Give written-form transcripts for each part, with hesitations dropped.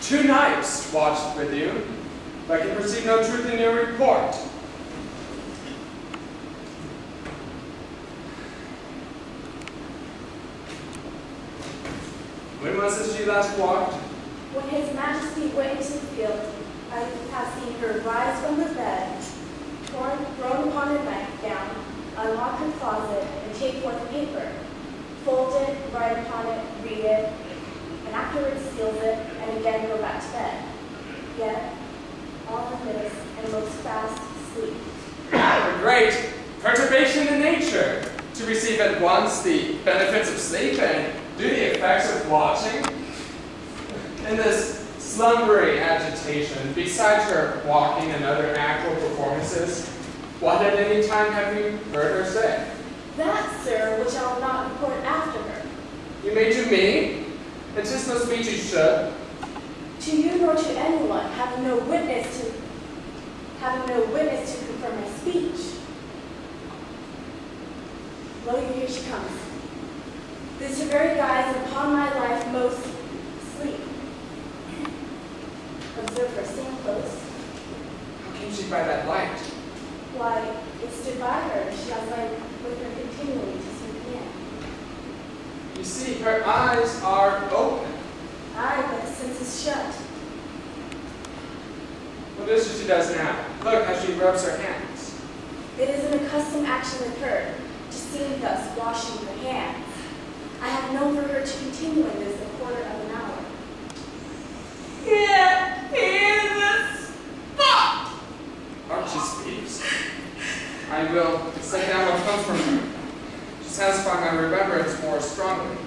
2 nights watched with you, but I can perceive no truth in your report. When was it she last walked? When His Majesty went into the field, I have seen her rise from her bed, thrown upon her nightgown, unlock her closet, and take forth a paper, fold it, write upon it, read it, and afterwards seals it, and again go back to bed. Yet, all of this and most fast sleep. A great perturbation in nature, to receive at once the benefits of sleep and do the effects of watching. In this slumbering agitation, besides her walking and other actual performances, what at any time have you heard her say? That, sir, which I will not report after her. You may to me, and 'tis no speech you should. To you nor to anyone, having no witness to confirm my speech. Lo, here she comes. This her very guise, and upon my life most sleep. Observe her, stand close. How came she by that light? Why, it stood by her, and she has light with her continually to sleep in. You see, her eyes are open. Aye, but the senses shut. What is it she does now? Look how she rubs her hands. It is an accustomed action with her, to seem thus washing her hands. I have known for her to continue in this a quarter of an hour. Here is a spot! Archie speaks. I will set down what comes from her, to satisfy my remembrance more strongly.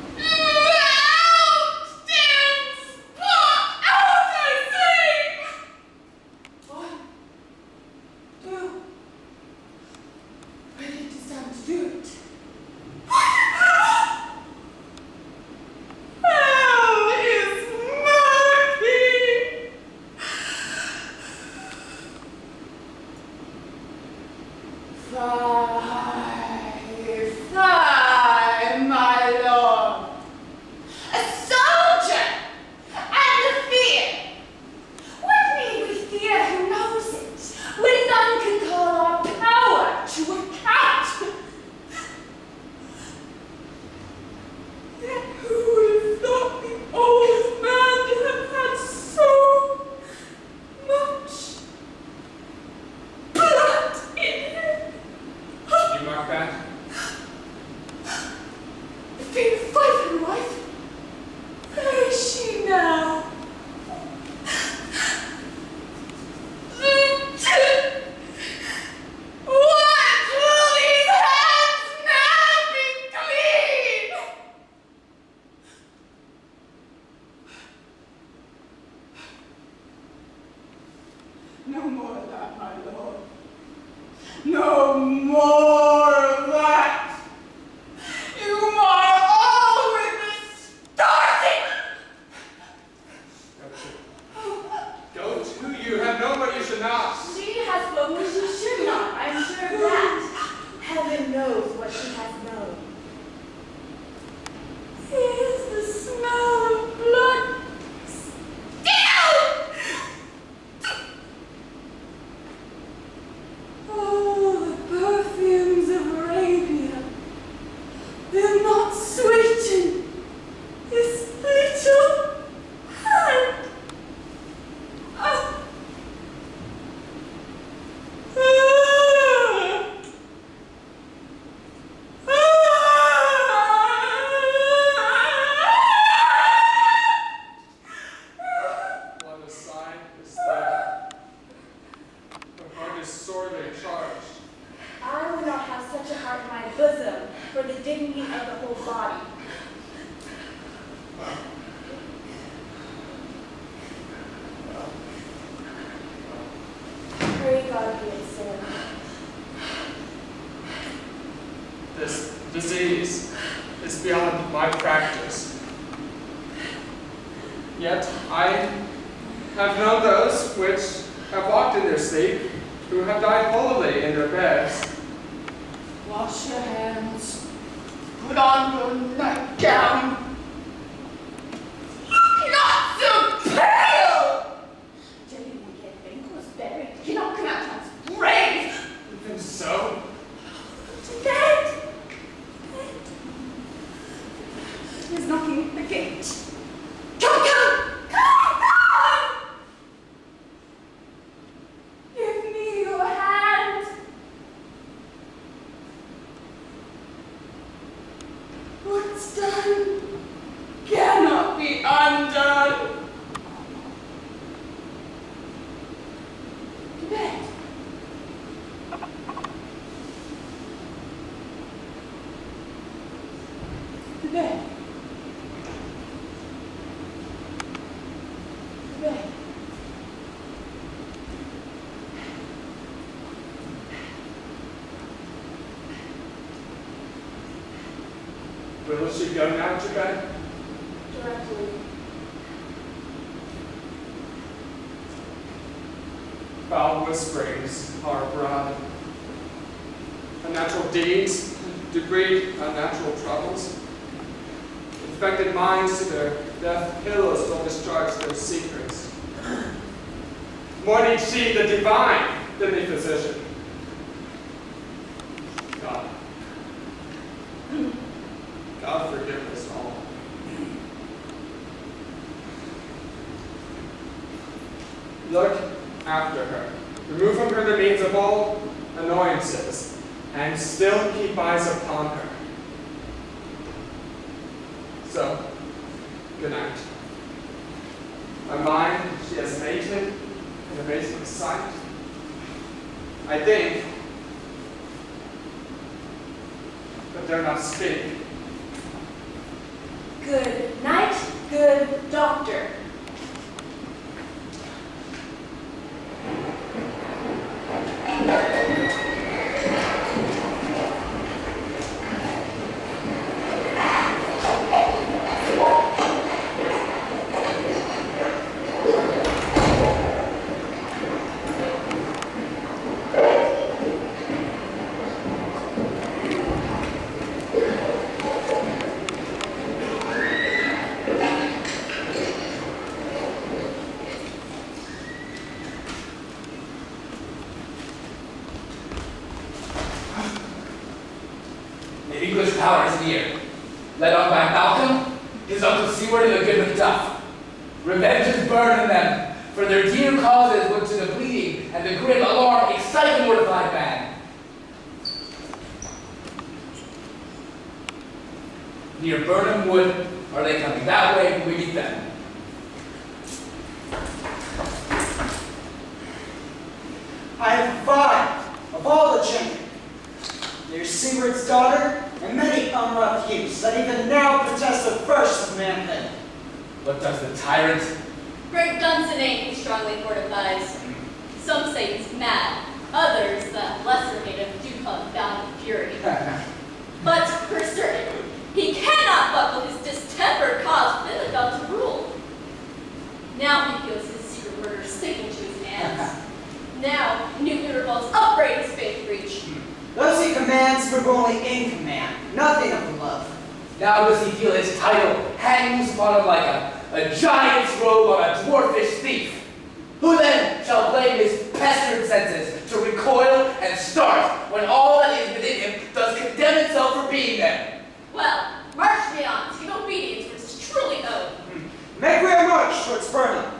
No more of that, my lord. No more of that. You are always starting. Go to, you have known what you should not. She has spoken what she should not, I'm sure of that. Heaven knows what she has known. Here's the smell of blood. Still! Oh, the perfumes of Arabia will not sweeten this little hand. Ah. What a sign is that? My heart is sorely charged. I would not have such a heart in my bosom for the dignity of the whole body. Pray God be it so. This disease is beyond my practice. Yet I have known those which have walked in their sleep, who have died holily in their beds. Wash your hands. Put on your nightgown. Look not so pale! bed. Bed. Will she go now to bed? Directly. Foul whisperings are abroad. Unnatural deeds breed unnatural troubles. Infected minds to their deaf pillows will discharge their secrets. More needs she, the divine, than the physician. God. God forgive us all. Look after her. Remove from her the means of all annoyances, and still keep eyes upon her. So, good night. My mind she has mated in amazing sight. I think, but dare not speak. Good night, good doctor. The English power is near. Led on by Malcolm, his uncle Seward, and the good Macduff. Revenge is burned in them, for their dear causes went to the bleeding, and the grim alarm excite the mortified man. Near Burnham Wood are they coming. That way we meet them. I have 5 of all the children. There's Seward's daughter, and many unrough youths that even now protest the first of manhood. What does the tyrant? Great Dunstan he strongly fortifies. Some say he's mad, others that lesser native do call him bound in fury. But for certain, he cannot buckle his distempered cause within the belt of rule. Now he feels his secret murder sinking to his hands. Now nuclear revolts upbraid his faith breach. Those he commands move only in command, nothing of love. Now does he feel his title hang loose upon him like a giant's robe on a dwarfish thief? Who then shall blame his pestered senses to recoil and start when all that is within him does condemn itself for being there? Well, march me on to give obedience which is truly owed. Make we a march towards Burnham.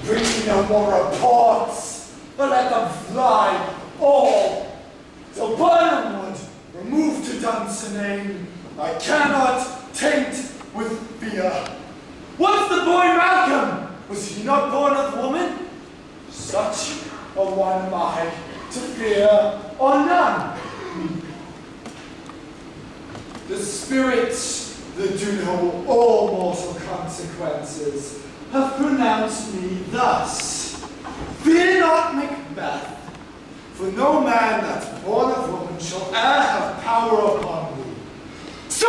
Bring me no more reports, but let them fly, all. Till Burnham Wood, removed to Dunsinane, I cannot taint with fear. What's the boy Malcolm? Was he not born of woman? Such a one am I to fear or none. The spirits that do know all mortal consequences have pronounced me thus. Fear not Macbeth, for no man that's born of woman shall e'er have power upon me. So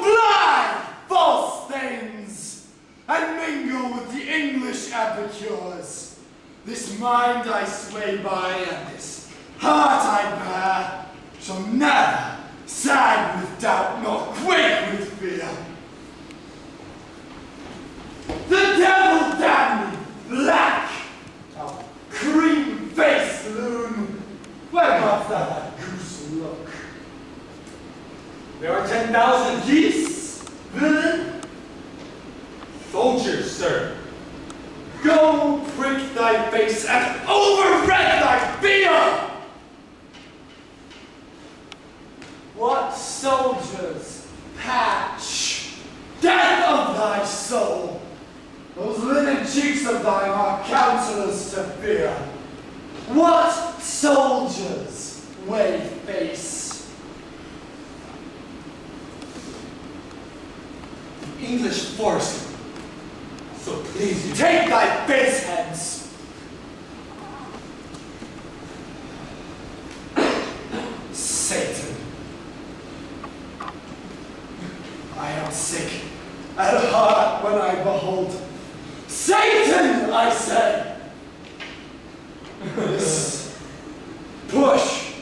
fly, false things, and mingle with the English epicures. This mind I sway by, and this heart I bear, shall never sag with doubt nor quake with fear. The devil damn me, black, thou cream-faced loon, where got thou that goose look? There are 10,000 geese, villain. Soldiers, sir. Go thy face and overread thy fear! What soldiers patch death of thy soul? Those linen cheeks of thine are counselors to fear. What soldiers wave face? English forester. So please you. Take thy face hence. Satan. I am sick at heart when I behold Satan, I say. This push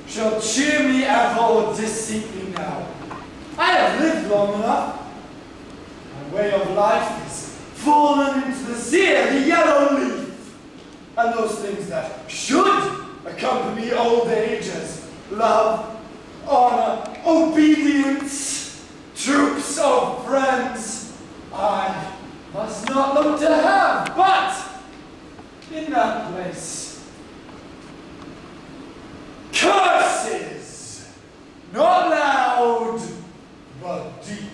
shall cheer me ever or deceive me now. I have lived long enough. My way of life is fallen into the sear, the yellow leaf, and those things that should accompany old age as love, honor, obedience, troops of friends, I must not look to have, but in that place, curses, not loud, but deep,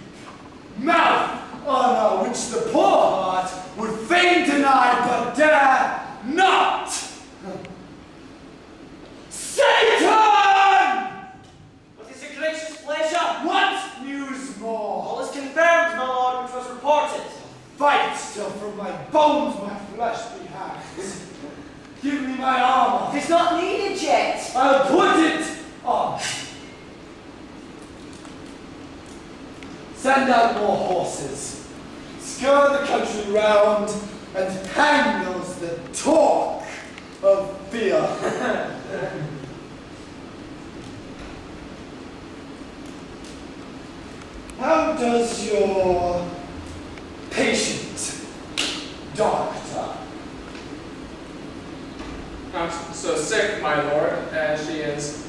mouth honor which the poor heart would fain deny, but dare not. Satan! What is your gracious pleasure? What news more? All is confirmed, my lord, which was reported. Fight till from my bones my flesh be hacked. Give me my armor. It is not needed yet. I'll put it on. Send out more horses. Scur the country round and hang those that talk of fear. How does your patient, doctor? Not so sick, my lord, as she is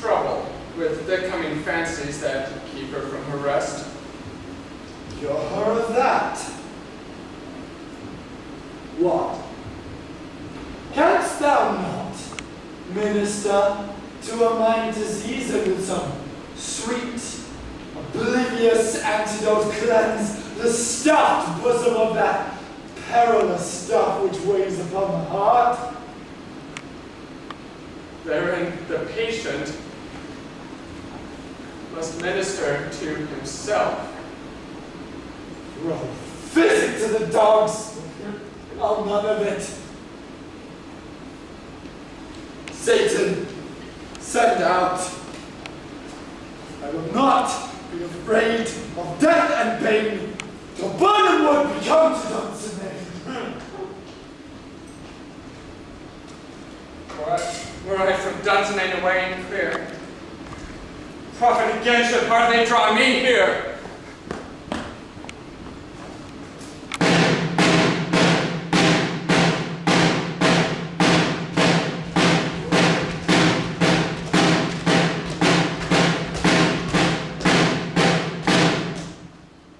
troubled with the coming fancies that keep her from her rest. Cure her of that. What? Canst thou not minister to a mind diseased with some sweet, oblivious antidote cleanse the stuffed bosom of that perilous stuff which weighs upon the heart? Therein the patient must minister to himself. Throw physic to the dogs. I'll none of it. Satan, send out. I will not be afraid of death and pain till Burnham would become to Dunsinane. Were I from Dunsinane away and clear, prophet again should hardly draw me here.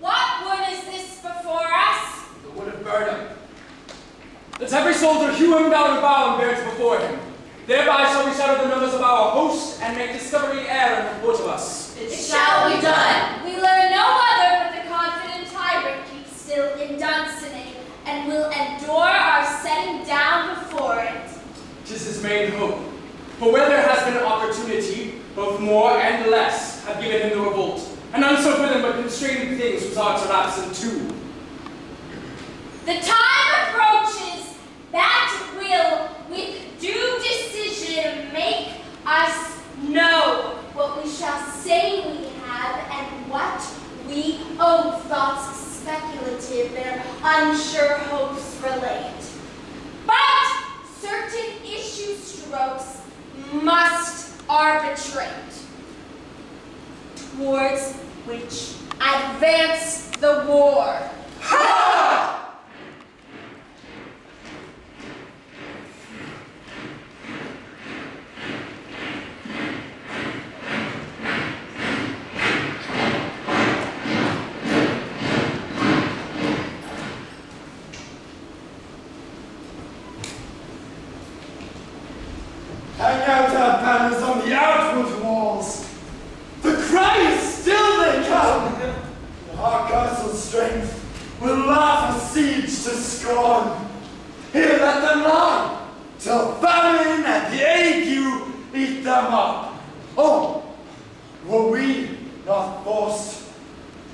What wood is this before us? The wood of Burnham. Let every soldier hew him down a bough and bear it before him. Thereby shall we shadow the numbers of our host and make discovery air in the foot of us. It shall be done. We learn no other but the confident tyrant keeps still in Dunsinane and will endure our setting down before it. 'Tis his main hope. For where there has been opportunity, both more and less have given him the revolt, and none so willing but constraining things whose arts are absent too. The time approaches that will, with due decision, make us know what we shall say we have and what we own thoughts speculative their unsure hopes relate. But certain issue strokes must arbitrate, towards which advance the war. Ha! will laugh a siege to scorn. Here let them lie, till famine and the ague eat them up. Oh, were we not forced?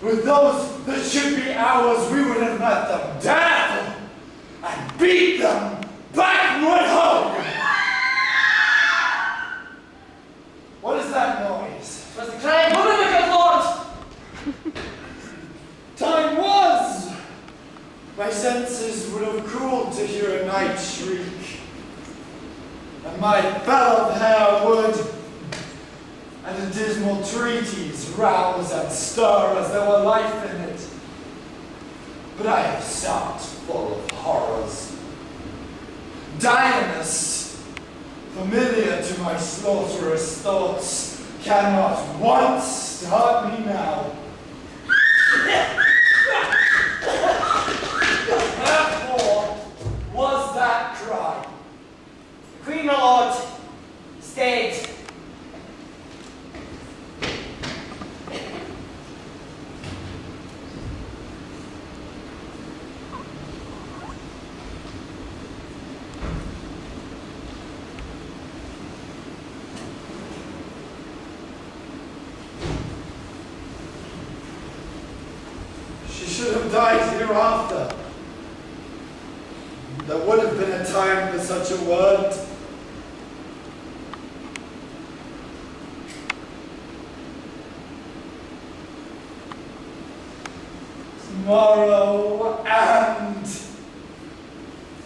With those that should be ours, we would have let them death and beat them backward home. What is that noise? Was the crying woman, my good lord? Time was! My senses would have cooled to hear a night shriek, and my bell of hair would, and a dismal treatise rouse and stir as there were life in it. But I have sat full of horrors. Dionysus, familiar to my slaughterous thoughts, cannot once start me now. Therefore was that cry. Queen, my lord, stayed. She should have died hereafter. There would have been a time for such a word. Tomorrow and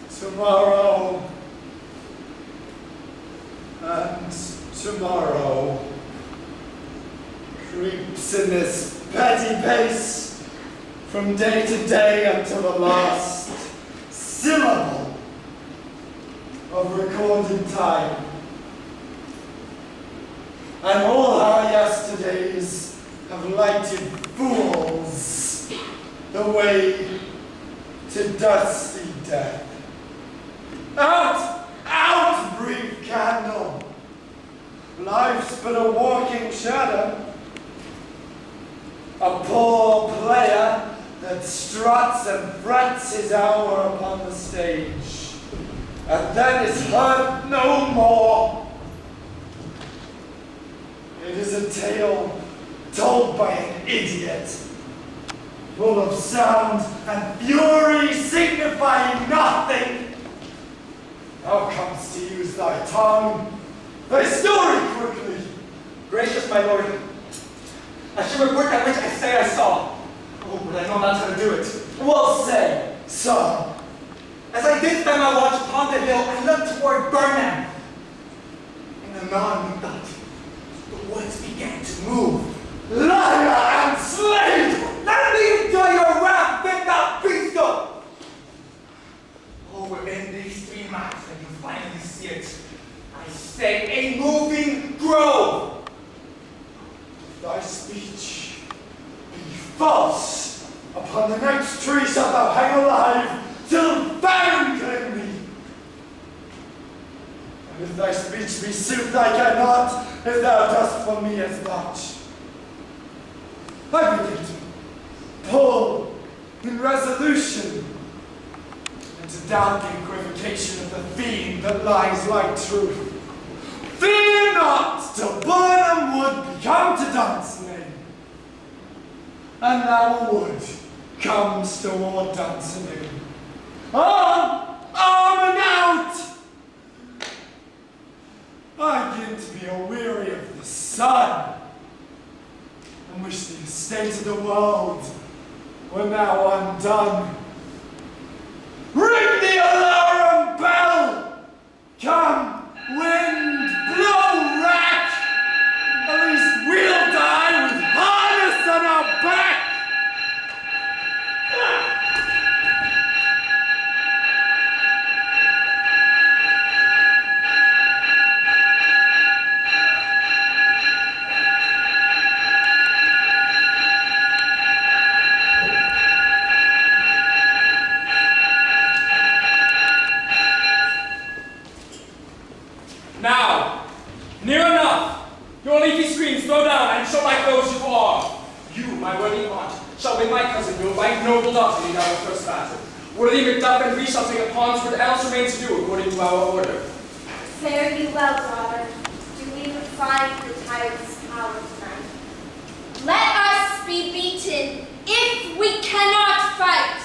tomorrow and tomorrow creeps in this petty pace from day to day until the last syllable of recorded time. And all our yesterdays have lighted fools the way to dusty death. Out, out, brief candle! Life's but a walking shadow, a poor player that struts and frets his hour upon the stage, and then is heard no more. It is a tale told by an idiot, full of sound and fury, signifying nothing. Thou comest to use thy tongue, thy story quickly. Gracious my lord, I shall report that which I say I saw. Oh, but I know not how to do it. Well say, son. As I did spend my watch upon the hill, I looked toward Burnham. And anon methought the woods began to move. Liar and slave! Let me enjoy your wrath, big thou beast! Oh, within these 3 miles that you finally see it, I say a moving grove. Thy speech be false. Upon the next tree shalt thou hang alive, till famine claim thee. And if thy speech be sooth, I cannot, if thou dost for me as much. I begin to pull in resolution, and to doubt the equivocation of the fiend that lies like truth. Fear not till Burnham Wood become to Dunsinane, and now Wood comes toward Dunsinane. On, and out! I begin to be aweary of the sun, and wish the estate of the world were now undone. Ring the alarm bell! Come, wind, blow, rack! At least we'll die with harness on our back! Now, near enough. Your leafy screens throw down and show like those you are. You, my worthy aunt, shall win my cousin, your right noble daughter in our first battle. Worthy Macbeth and we shall take up arms what else remains to do according to our order. Fare you well, daughter. Do we find the tyrant's power tonight? Let us be beaten if we cannot fight.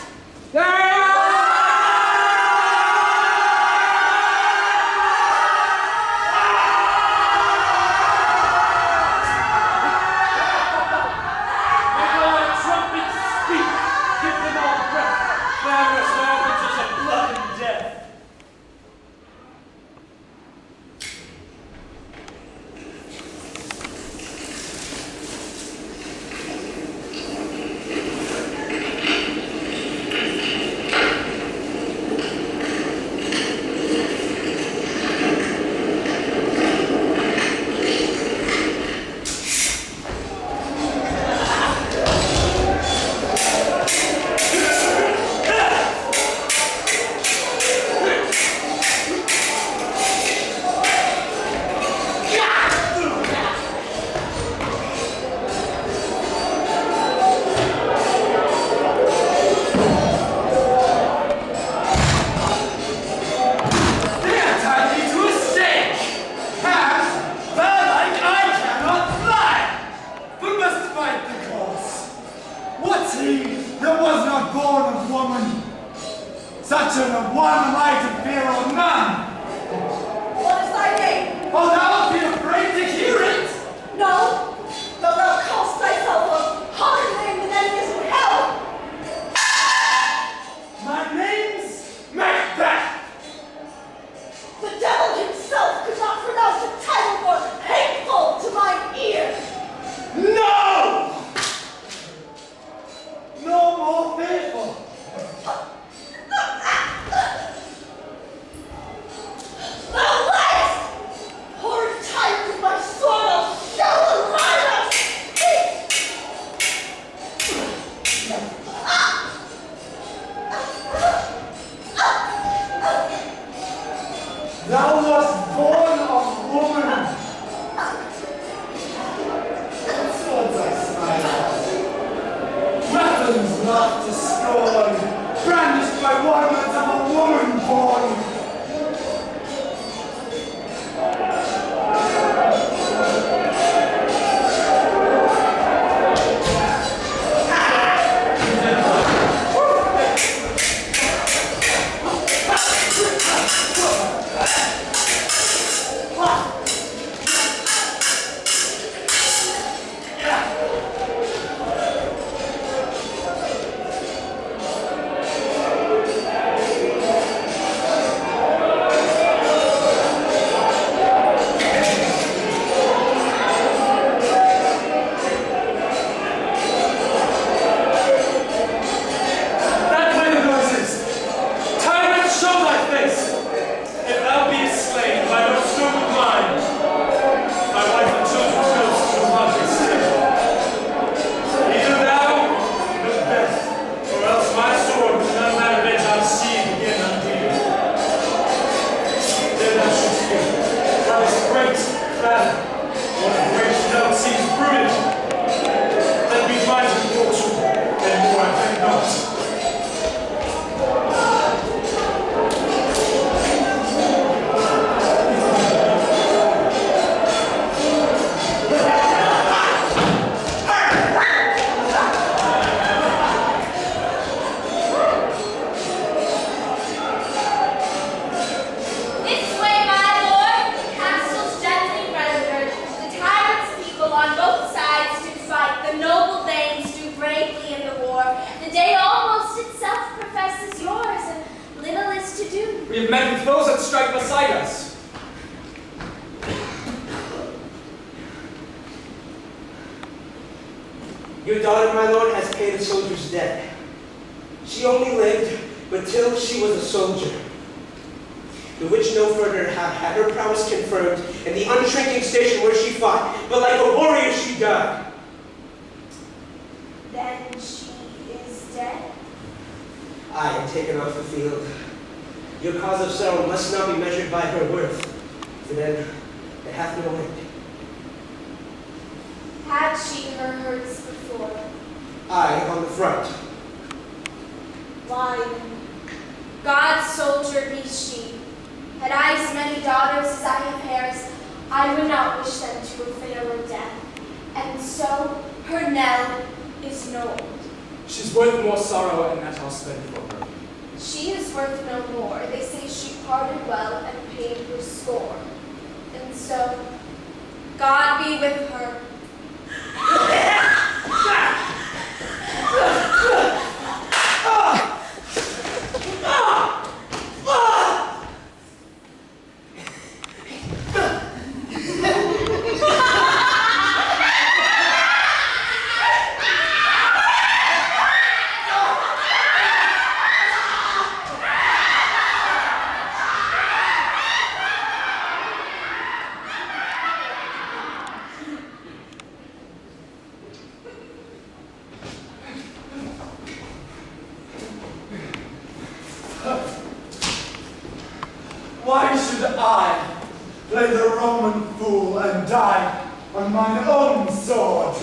Your daughter, my lord, has paid a soldier's debt. She only lived but till she was a soldier. The which no further have had her prowess confirmed in the unshrinking station where she fought, but like a warrior she died. Then she is dead? I am taken off the field. Your cause of sorrow must not be measured by her worth, for then it hath no end. Had she her hurts before? I, on the fright. Why, God's soldier be she. Had I as many daughters as I have hairs, I would not wish them to a fairer death. And so her knell is knolled. She's worth more sorrow, and that I'll spend for her. She is worth no more. They say she parted well and paid her score. And so, God be with her. Why should I play the Roman fool and die on mine own sword?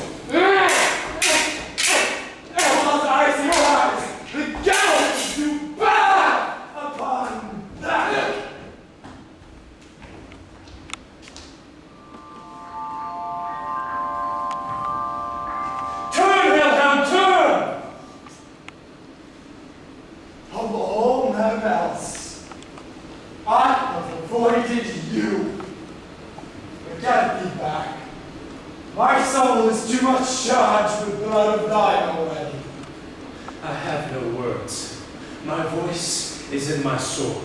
Whilst I see rise the gallows to bear upon that. Turn, Wilhelm, turn! Of all men else, I have avoided you. But get me back. My soul is too much charged with blood of thine already. I have no words. My voice is in my sword.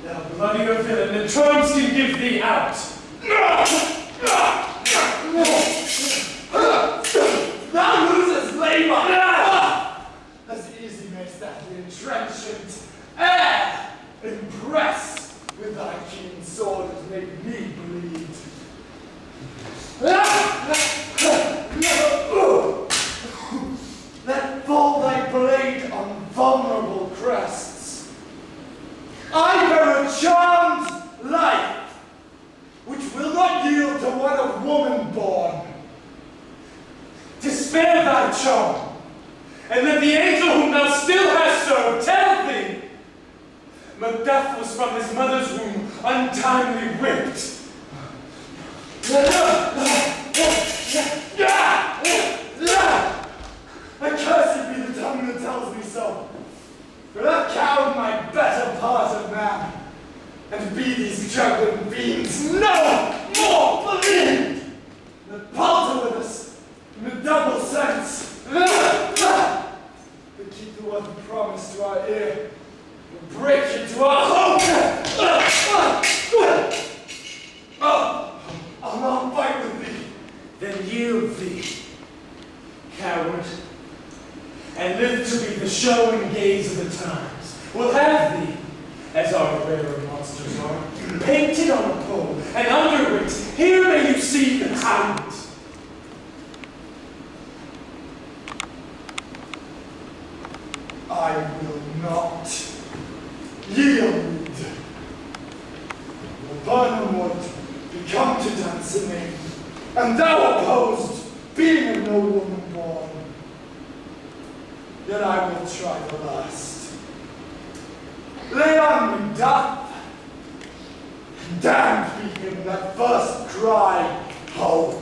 Thou bloodier villain, the terms can give thee out. Thou losest labor. As easy mayst thou the entrenchant air impress with thy keen sword as made me bleed. Let fall thy blade on vulnerable crests. I bear a charmed life, which will not yield to one of woman born. To spare thy charm, and let the angel whom thou still hast served tell thee, Macbeth was from his mother's womb untimely whipped. Accursed be the tongue that tells me so. For that cowed my better part of man, and be these juggling fiends no more believed, that palter with us in a double sense, that keep the one promise to our ear, and break it to our hope. I'll not fight with thee. Then yield thee, coward, and live to be the show and gaze of the times. We'll have thee, as our rarer monsters are, painted on a pole, and under it, here may you see the hound. I will not yield. The Burnham would become to dance in me, and thou opposed, being of no woman born. Yet I will try the last. Lay on me doth, damned be him that first cried, ho!